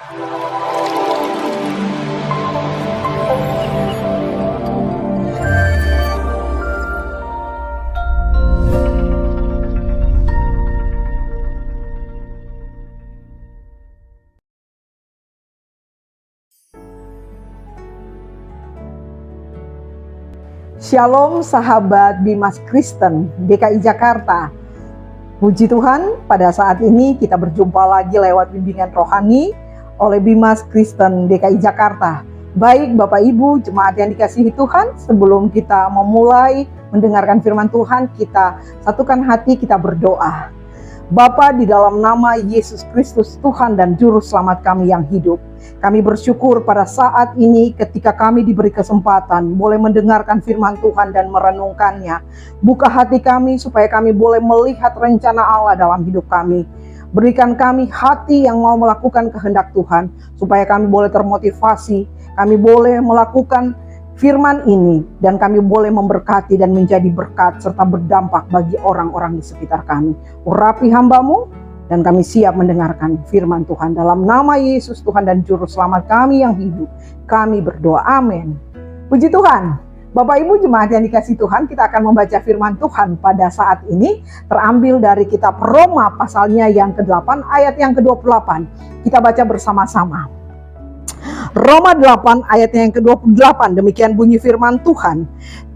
Shalom sahabat Bimas Kristen DKI Jakarta. Puji Tuhan, pada saat ini kita berjumpa lagi lewat bimbingan rohani oleh Bimas Kristen DKI Jakarta. Baik Bapak Ibu jemaat yang dikasihi Tuhan, sebelum kita memulai mendengarkan firman Tuhan, kita satukan hati, kita berdoa. Bapa, di dalam nama Yesus Kristus Tuhan dan Juru Selamat kami yang hidup, kami bersyukur pada saat ini ketika kami diberi kesempatan boleh mendengarkan firman Tuhan dan merenungkannya. Buka hati kami supaya kami boleh melihat rencana Allah dalam hidup kami. Berikan kami hati yang mau melakukan kehendak Tuhan, supaya kami boleh termotivasi, kami boleh melakukan firman ini, dan kami boleh memberkati dan menjadi berkat serta berdampak bagi orang-orang di sekitar kami. Urapi hamba-Mu, dan kami siap mendengarkan firman Tuhan. Dalam nama Yesus Tuhan dan Juru Selamat kami yang hidup, kami berdoa, amin. Puji Tuhan. Bapak Ibu jemaat yang dikasihi Tuhan, kita akan membaca firman Tuhan pada saat ini, terambil dari kitab Roma pasalnya yang ke-8 ayat yang ke-28. Kita baca bersama-sama. Roma 8 ayat yang ke-28, demikian bunyi firman Tuhan.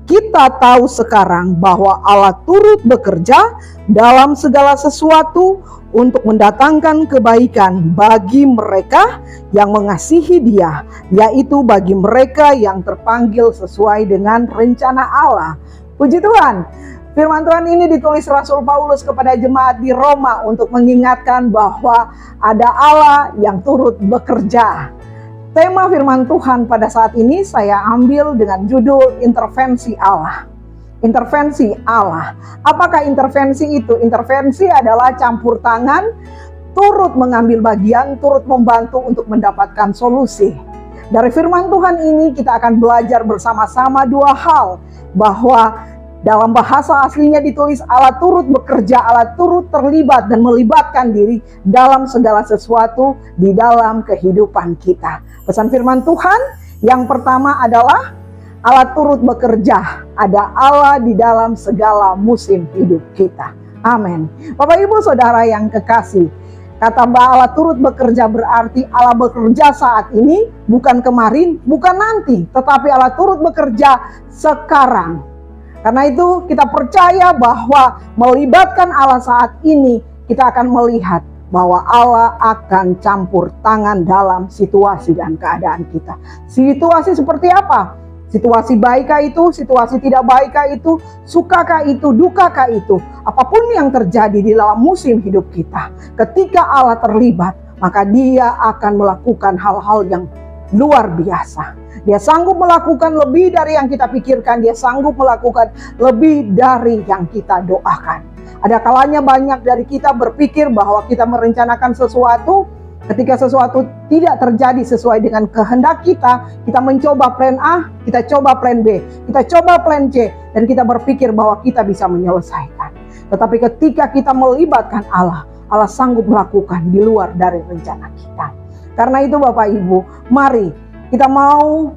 Kita tahu sekarang bahwa Allah turut bekerja dalam segala sesuatu untuk mendatangkan kebaikan bagi mereka yang mengasihi Dia, yaitu bagi mereka yang terpanggil sesuai dengan rencana Allah. Puji Tuhan. Firman Tuhan ini ditulis Rasul Paulus kepada jemaat di Roma untuk mengingatkan bahwa ada Allah yang turut bekerja. Tema firman Tuhan pada saat ini saya ambil dengan judul intervensi Allah. Intervensi Allah. Apakah intervensi itu? Intervensi adalah campur tangan, turut mengambil bagian, turut membantu untuk mendapatkan solusi. Dari firman Tuhan ini kita akan belajar bersama-sama dua hal, bahwa dalam bahasa aslinya ditulis Allah turut bekerja, Allah turut terlibat dan melibatkan diri dalam segala sesuatu di dalam kehidupan kita. Pesan firman Tuhan yang pertama adalah Allah turut bekerja, ada Allah di dalam segala musim hidup kita. Amin. Bapak Ibu Saudara yang kekasih, kata Allah turut bekerja berarti Allah bekerja saat ini, bukan kemarin, bukan nanti, tetapi Allah turut bekerja sekarang. Karena itu kita percaya bahwa melibatkan Allah saat ini, kita akan melihat bahwa Allah akan campur tangan dalam situasi dan keadaan kita. Situasi seperti apa? Situasi baikkah itu, situasi tidak baikkah itu, sukakah itu, dukakah itu, apapun yang terjadi di dalam musim hidup kita, ketika Allah terlibat, maka Dia akan melakukan hal-hal yang luar biasa. Dia sanggup melakukan lebih dari yang kita pikirkan, Dia sanggup melakukan lebih dari yang kita doakan. Ada kalanya banyak dari kita berpikir bahwa kita merencanakan sesuatu, ketika sesuatu tidak terjadi sesuai dengan kehendak kita, kita mencoba plan A, kita coba plan B, kita coba plan C, dan kita berpikir bahwa kita bisa menyelesaikan. Tetapi ketika kita melibatkan Allah, Allah sanggup melakukan di luar dari rencana kita. Karena itu Bapak Ibu, mari kita mau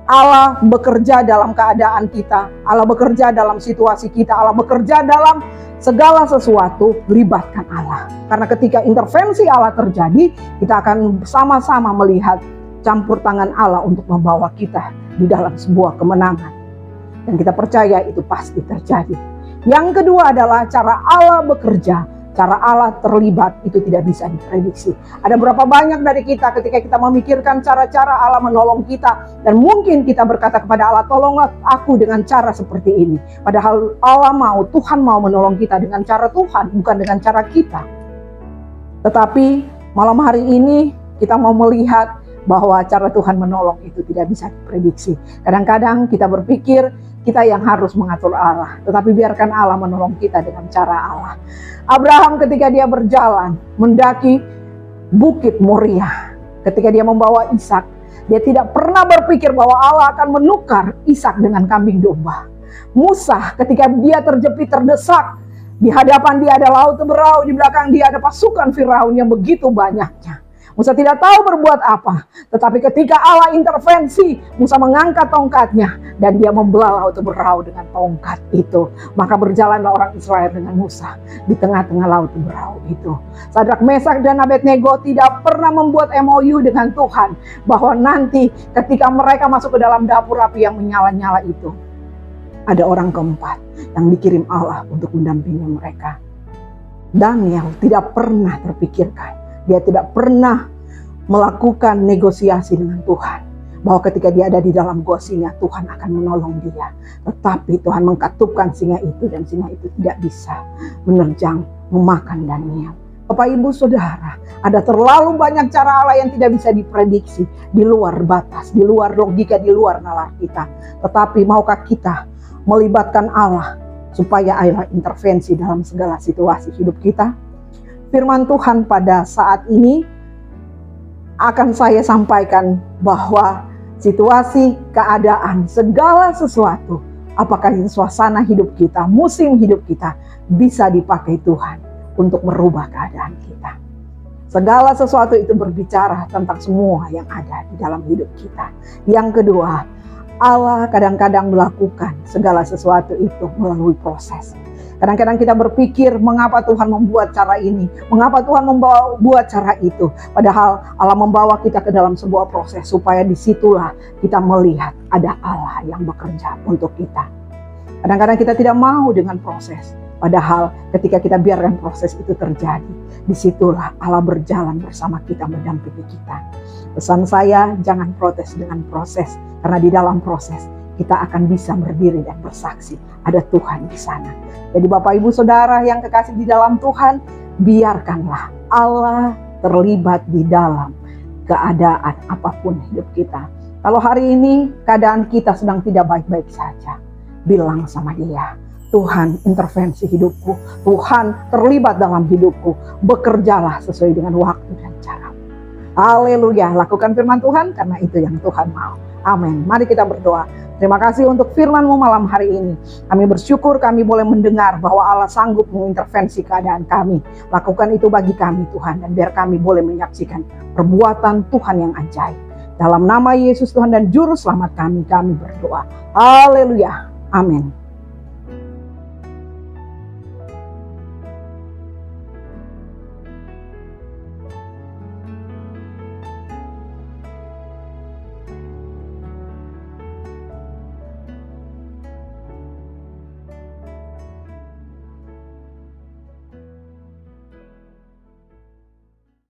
Allah bekerja dalam keadaan kita, Allah bekerja dalam situasi kita, Allah bekerja dalam segala sesuatu, libatkan Allah. Karena ketika intervensi Allah terjadi, kita akan bersama-sama melihat campur tangan Allah untuk membawa kita di dalam sebuah kemenangan. Dan kita percaya itu pasti terjadi. Yang kedua adalah cara Allah bekerja. Cara Allah terlibat itu tidak bisa diprediksi. Ada berapa banyak dari kita ketika kita memikirkan cara-cara Allah menolong kita, dan mungkin kita berkata kepada Allah, tolonglah aku dengan cara seperti ini. Padahal Allah mau, Tuhan mau menolong kita dengan cara Tuhan, bukan dengan cara kita. Tetapi malam hari ini kita mau melihat bahwa cara Tuhan menolong itu tidak bisa diprediksi. Kadang-kadang kita berpikir kita yang harus mengatur Allah, tetapi biarkan Allah menolong kita dengan cara Allah. Abraham ketika dia berjalan mendaki Bukit Moria, ketika dia membawa Ishak, dia tidak pernah berpikir bahwa Allah akan menukar Ishak dengan kambing domba. Musa ketika dia terjepit terdesak, di hadapan dia ada laut berau, di belakang dia ada pasukan Firaun yang begitu banyaknya. Musa tidak tahu berbuat apa. Tetapi ketika Allah intervensi, Musa mengangkat tongkatnya dan dia membelah laut berau dengan tongkat itu. Maka berjalanlah orang Israel dengan Musa di tengah-tengah laut berau itu. Sadrak, Mesak dan Abednego tidak pernah membuat MOU dengan Tuhan bahwa nanti ketika mereka masuk ke dalam dapur api yang menyala-nyala itu, ada orang keempat yang dikirim Allah untuk mendampingi mereka. Daniel tidak pernah terpikirkan, dia tidak pernah melakukan negosiasi dengan Tuhan, bahwa ketika dia ada di dalam gua singa, Tuhan akan menolong dia. Tetapi Tuhan mengkatupkan singa itu, dan singa itu tidak bisa menerjang, memakan Daniel. Bapak Ibu Saudara, ada terlalu banyak cara Allah yang tidak bisa diprediksi, di luar batas, di luar logika, di luar nalar kita. Tetapi maukah kita melibatkan Allah supaya Allah intervensi dalam segala situasi hidup kita? Firman Tuhan pada saat ini akan saya sampaikan bahwa situasi, keadaan, segala sesuatu, apakah ini suasana hidup kita, musim hidup kita, bisa dipakai Tuhan untuk merubah keadaan kita. Segala sesuatu itu berbicara tentang semua yang ada di dalam hidup kita. Yang kedua, Allah kadang-kadang melakukan segala sesuatu itu melalui proses. Kadang-kadang kita berpikir, mengapa Tuhan membuat cara ini? Mengapa Tuhan membuat cara itu? Padahal Allah membawa kita ke dalam sebuah proses supaya disitulah kita melihat ada Allah yang bekerja untuk kita. Kadang-kadang kita tidak mau dengan proses. Padahal ketika kita biarkan proses itu terjadi, disitulah Allah berjalan bersama kita, mendampingi kita. Pesan saya, jangan protes dengan proses, karena di dalam proses kita akan bisa berdiri dan bersaksi ada Tuhan di sana. Jadi Bapak Ibu Saudara yang kekasih di dalam Tuhan, biarkanlah Allah terlibat di dalam keadaan apapun hidup kita. Kalau hari ini keadaan kita sedang tidak baik-baik saja, bilang sama Dia, Tuhan intervensi hidupku, Tuhan terlibat dalam hidupku, bekerjalah sesuai dengan waktu dan cara. Haleluya, lakukan firman Tuhan karena itu yang Tuhan mau. Amin. Mari kita berdoa. Terima kasih untuk firman-Mu malam hari ini. Kami bersyukur kami boleh mendengar bahwa Allah sanggup mengintervensi keadaan kami. Lakukan itu bagi kami Tuhan, dan biar kami boleh menyaksikan perbuatan Tuhan yang ajaib. Dalam nama Yesus Tuhan dan Juru Selamat kami berdoa. Haleluya. Amin.